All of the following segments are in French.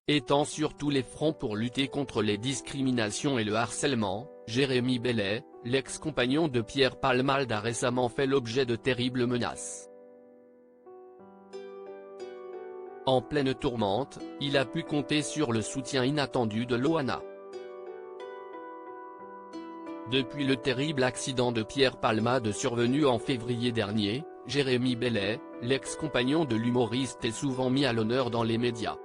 Étant sur tous les fronts pour lutter contre les discriminations et le harcèlement, Jérémy Bellet, l'ex-compagnon de Pierre Palmade a récemment fait l'objet de terribles menaces. En pleine tourmente, il a pu compter sur le soutien inattendu de Loana. Depuis le terrible accident de Pierre Palmade survenu en février dernier, Jérémy Bellet, l'ex-compagnon de l'humoriste, est souvent mis à l'honneur dans les médias.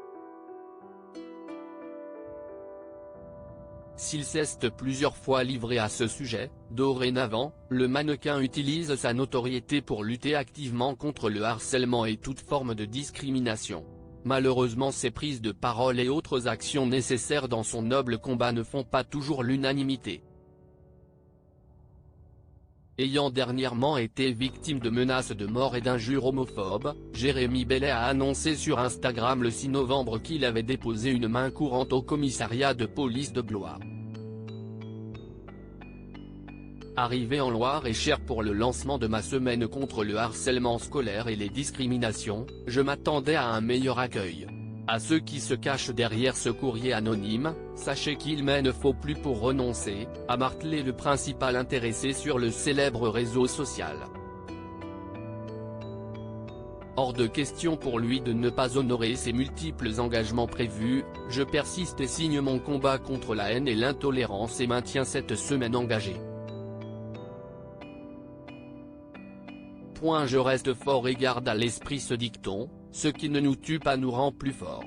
S'il s'est plusieurs fois livré à ce sujet, dorénavant, le mannequin utilise sa notoriété pour lutter activement contre le harcèlement et toute forme de discrimination. Malheureusement, ses prises de parole et autres actions nécessaires dans son noble combat ne font pas toujours l'unanimité. Ayant dernièrement été victime de menaces de mort et d'injures homophobes, Jérémy Bellet a annoncé sur Instagram le 6 novembre qu'il avait déposé une main courante au commissariat de police de Blois. Arrivé en Loir-et-Cher pour le lancement de ma semaine contre le harcèlement scolaire et les discriminations, je m'attendais à un meilleur accueil. À ceux qui se cachent derrière ce courrier anonyme, sachez qu'il ne faut plus pour renoncer, a martelé le principal intéressé sur le célèbre réseau social. Hors de question pour lui de ne pas honorer ses multiples engagements prévus, je persiste et signe mon combat contre la haine et l'intolérance et maintiens cette semaine engagée. Je reste fort et garde à l'esprit ce dicton, ce qui ne nous tue pas nous rend plus forts.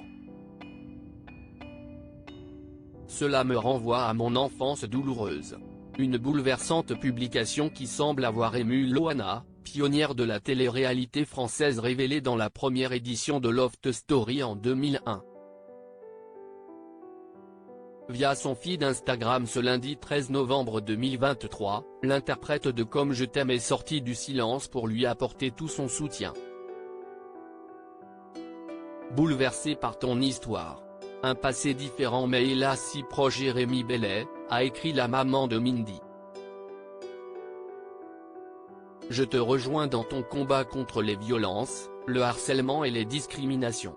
Cela me renvoie à mon enfance douloureuse. Une bouleversante publication qui semble avoir ému Loana, pionnière de la télé-réalité française révélée dans la première édition de Loft Story en 2001. Via son feed Instagram ce lundi 13 novembre 2023, l'interprète de Comme je t'aime est sortie du silence pour lui apporter tout son soutien. Bouleversé par ton histoire. Un passé différent mais hélas si proche, Jérémy Bellet, a écrit la maman de Mindy. Je te rejoins dans ton combat contre les violences, le harcèlement et les discriminations.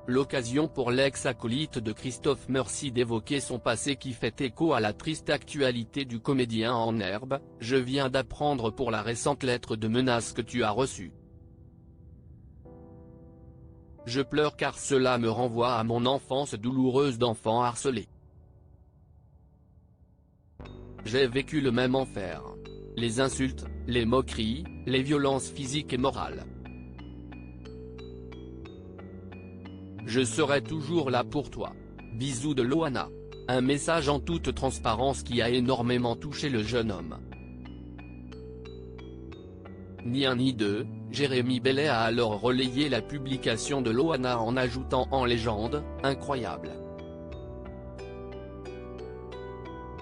L'occasion pour l'ex-acolyte de Christophe Mercy d'évoquer son passé qui fait écho à la triste actualité du comédien en herbe. Je viens d'apprendre pour la récente lettre de menace que tu as reçue. Je pleure car cela me renvoie à mon enfance douloureuse d'enfant harcelé. J'ai vécu le même enfer. Les insultes, les moqueries, les violences physiques et morales. Je serai toujours là pour toi. Bisous de Loana. Un message en toute transparence qui a énormément touché le jeune homme. Ni un ni deux, Jérémy Bellet a alors relayé la publication de Loana en ajoutant en légende, incroyable.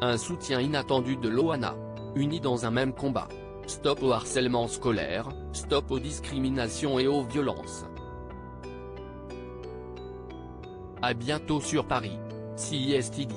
Un soutien inattendu de Loana. Unis dans un même combat. Stop au harcèlement scolaire, stop aux discriminations et aux violences. À bientôt sur Paris. CISTD.